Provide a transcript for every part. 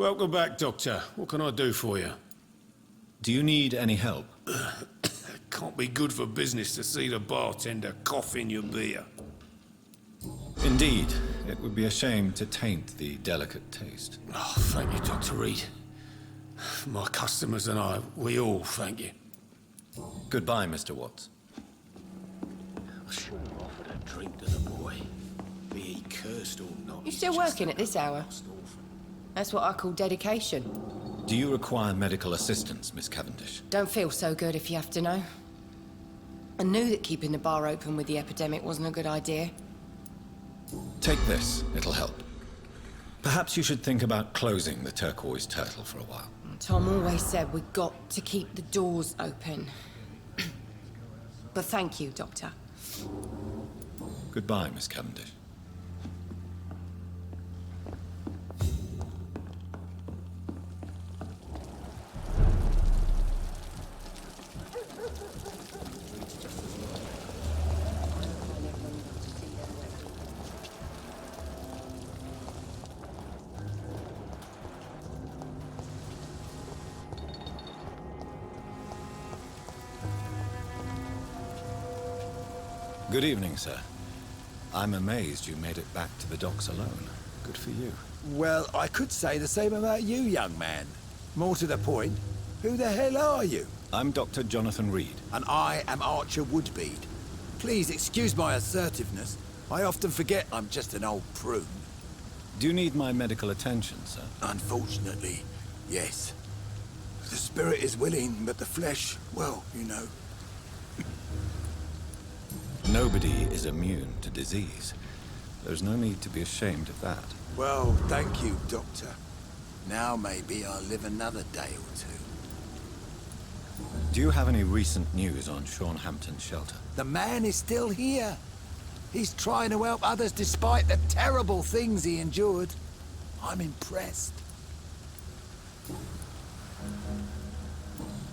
Welcome back, Doctor. What can I do for you? Do you need any help? Can't be good for business to see the bartender cough in your beer. Indeed. It would be a shame to taint the delicate taste. Oh, thank you, Dr. Reed. My customers and I, we all thank you. Goodbye, Mr. Watts. I should have offered a drink to the boy. Be he cursed or not. You still working at this hour? That's what I call dedication. Do you require medical assistance, Miss Cavendish? Don't feel so good if you have to know. I knew that keeping the bar open with the epidemic wasn't a good idea. Take this. It'll help. Perhaps you should think about closing the Turquoise Turtle for a while. Tom always said we got to keep the doors open. But thank you, Doctor. Goodbye, Miss Cavendish. Good evening, sir. I'm amazed you made it back to the docks alone. Good for you. Well, I could say the same about you, young man. More to the point, who the hell are you? I'm Dr. Jonathan Reed. And I am Archer Woodbead. Please excuse my assertiveness. I often forget I'm just an old prune. Do you need my medical attention, sir? Unfortunately, yes. The spirit is willing, but the flesh, well, you know. Nobody is immune to disease. There's no need to be ashamed of that. Well, thank you, Doctor. Now maybe I'll live another day or two. Do you have any recent news on Sean Hampton's shelter? The man is still here. He's trying to help others despite the terrible things he endured. I'm impressed.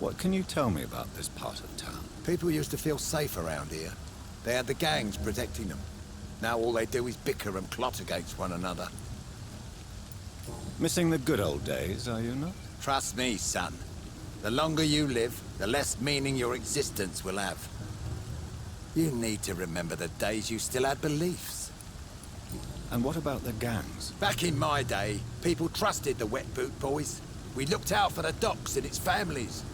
What can you tell me about this part of town? People used to feel safe around here. They had the gangs protecting them. Now all they do is bicker and plot against one another. Missing the good old days, are you not? Trust me, son. The longer you live, the less meaning your existence will have. You need to remember the days you still had beliefs. And what about the gangs? Back in my day, people trusted the wet boot boys. We looked out for the docks and its families.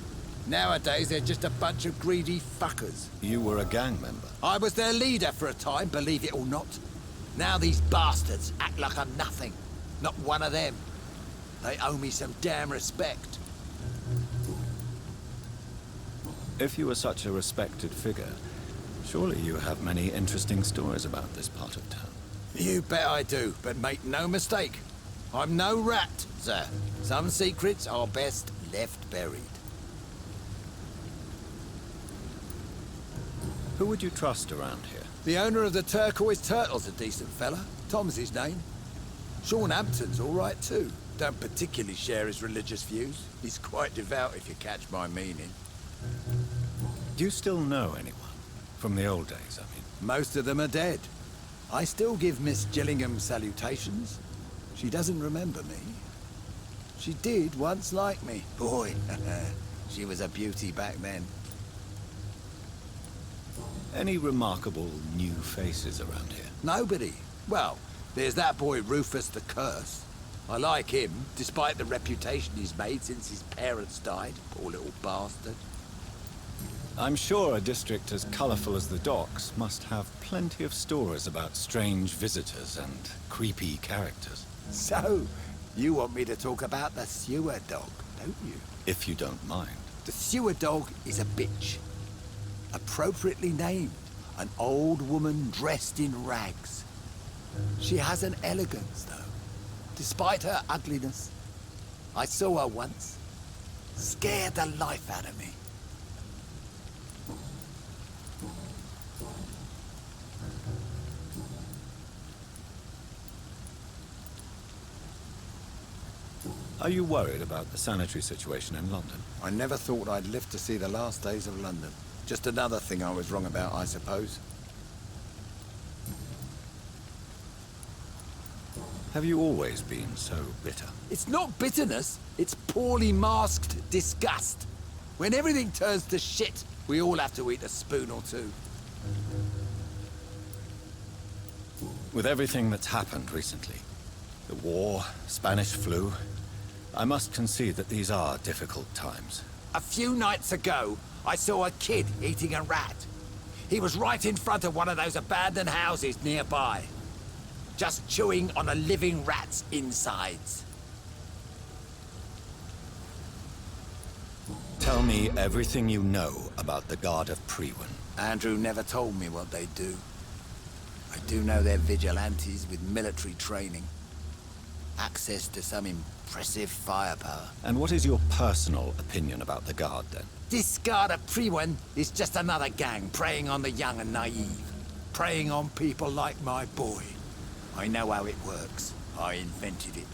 Nowadays, they're just a bunch of greedy fuckers. You were a gang member? I was their leader for a time, believe it or not. Now these bastards act like I'm nothing. Not one of them. They owe me some damn respect. If you were such a respected figure, surely you have many interesting stories about this part of town. You bet I do, but make no mistake. I'm no rat, sir. Some secrets are best left buried. Who would you trust around here? The owner of the Turquoise Turtle's a decent fella. Tom's his name. Sean Hampton's all right too. Don't particularly share his religious views. He's quite devout, if you catch my meaning. Do you still know anyone? From the old days, I mean. Most of them are dead. I still give Miss Gillingham salutations. She doesn't remember me. She did once like me. Boy, she was a beauty back then. Any remarkable new faces around here? Nobody. Well, there's that boy Rufus the Curse. I like him, despite the reputation he's made since his parents died. Poor little bastard. I'm sure a district as colorful as the docks must have plenty of stories about strange visitors and creepy characters. So, you want me to talk about the sewer dog, don't you? If you don't mind. The sewer dog is a bitch. Appropriately named. An old woman dressed in rags. She has an elegance, though. Despite her ugliness. I saw her once. Scared the life out of me. Are you worried about the sanitary situation in London? I never thought I'd live to see the last days of London. Just another thing I was wrong about, I suppose. Have you always been so bitter? It's not bitterness, it's poorly masked disgust. When everything turns to shit, we all have to eat a spoon or two. With everything that's happened recently, the war, Spanish flu, I must concede that these are difficult times. A few nights ago, I saw a kid eating a rat. He was right in front of one of those abandoned houses nearby, just chewing on a living rat's insides. Tell me everything you know about the Guard of Priwen. Andrew never told me what they do. I do know they're vigilantes with military training. Access to some impressive firepower. And what is your personal opinion about the Guard, then? This Guard of Priwen is just another gang preying on the young and naive. Preying on people like my boy. I know how it works. I invented it.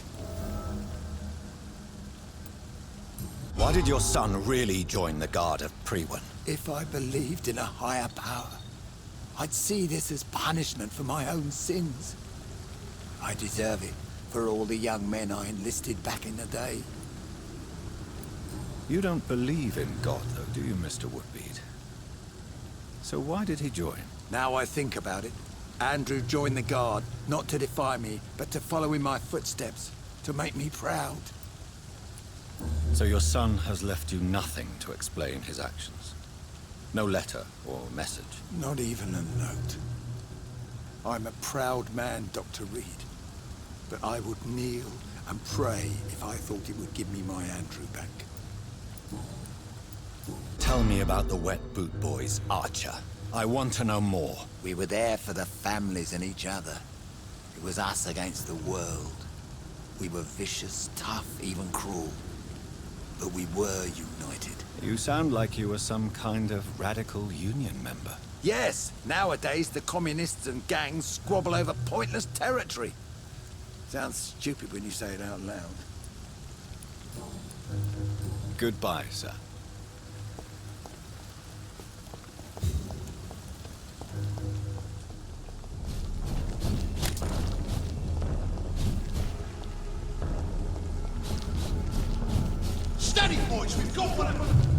Why did your son really join the Guard of Priwen? If I believed in a higher power, I'd see this as punishment for my own sins. I deserve it for all the young men I enlisted back in the day. You don't believe in God, though, do you, Mr. Woodbead? So why did he join? Now I think about it, Andrew joined the Guard, not to defy me, but to follow in my footsteps, to make me proud. So your son has left you nothing to explain his actions? No letter or message? Not even a note. I'm a proud man, Dr. Reed. But I would kneel and pray if I thought it would give me my Andrew back. Tell me about the Wet Boot Boys, Archer. I want to know more. We were there for the families and each other. It was us against the world. We were vicious, tough, even cruel. But we were united. You sound like you were some kind of radical union member. Yes, nowadays the communists and gangs squabble over pointless territory. Sounds stupid when you say it out loud. Goodbye, sir. Steady, boys, we've got one.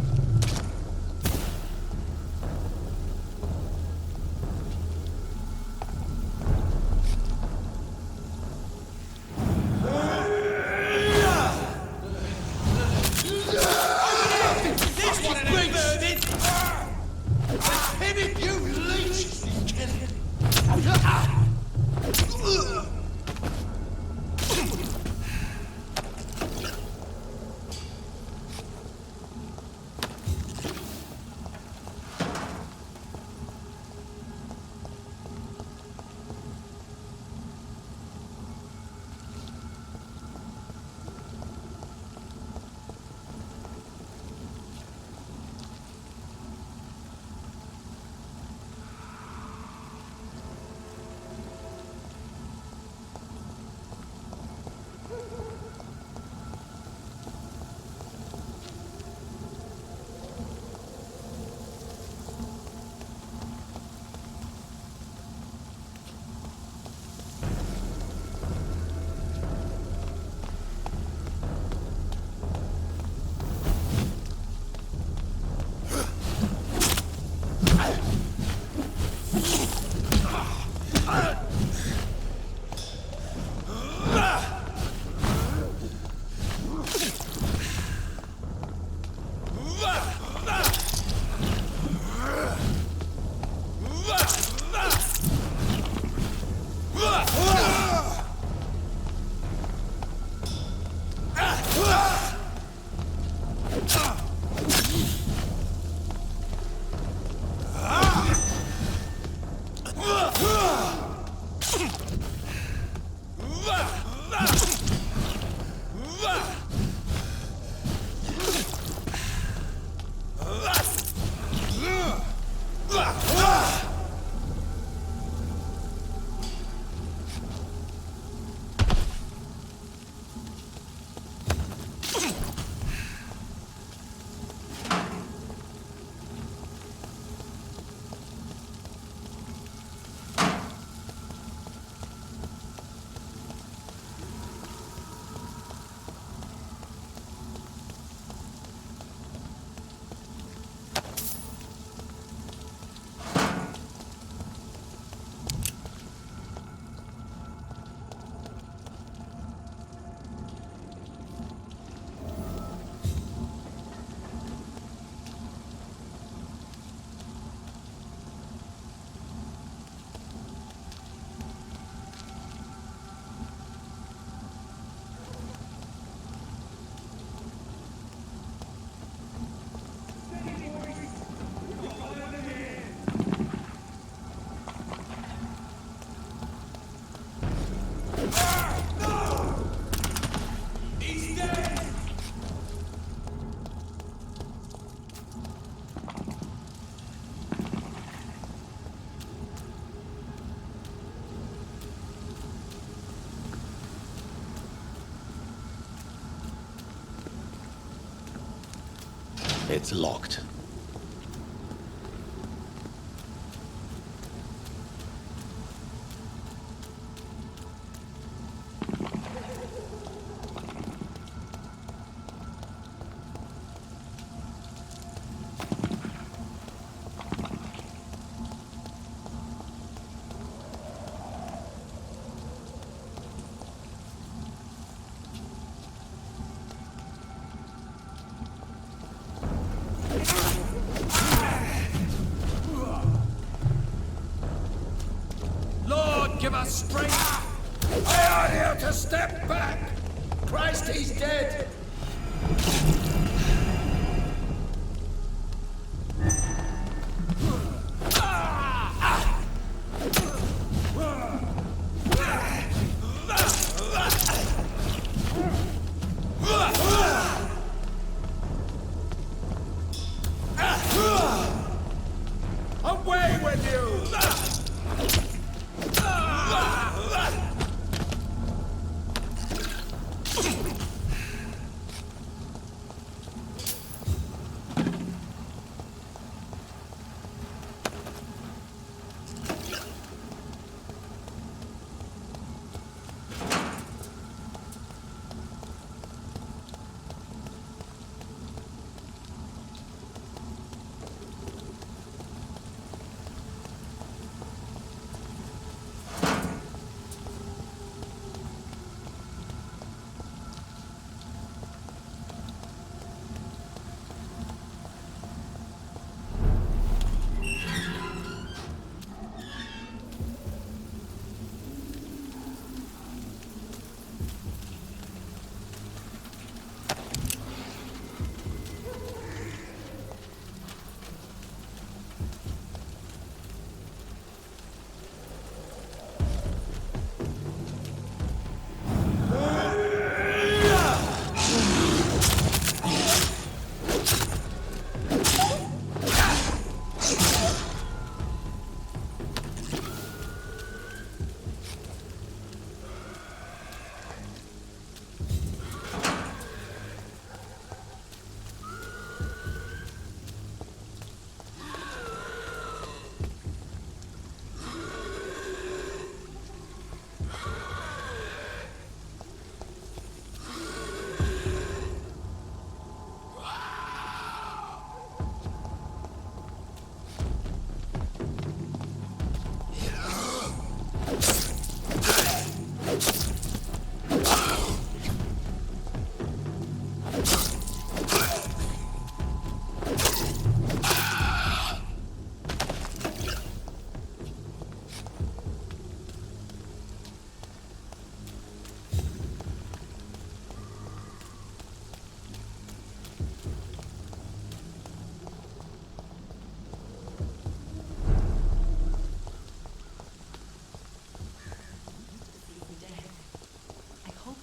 It's locked. Lord, give us strength! I are here to step back! Christ, he's dead! Away with you!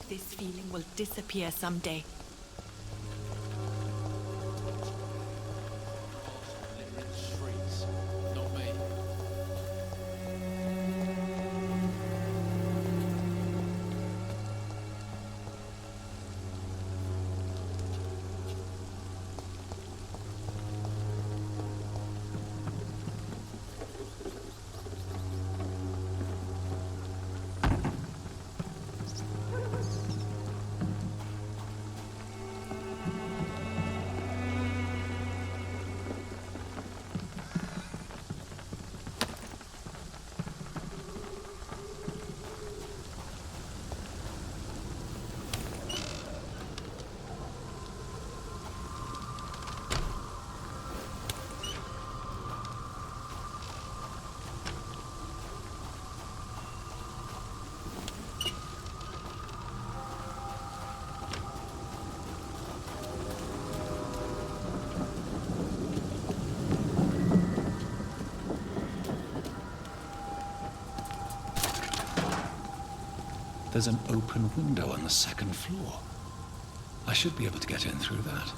This feeling will disappear someday. Streets, not me. There's an open window on the second floor. I should be able to get in through that.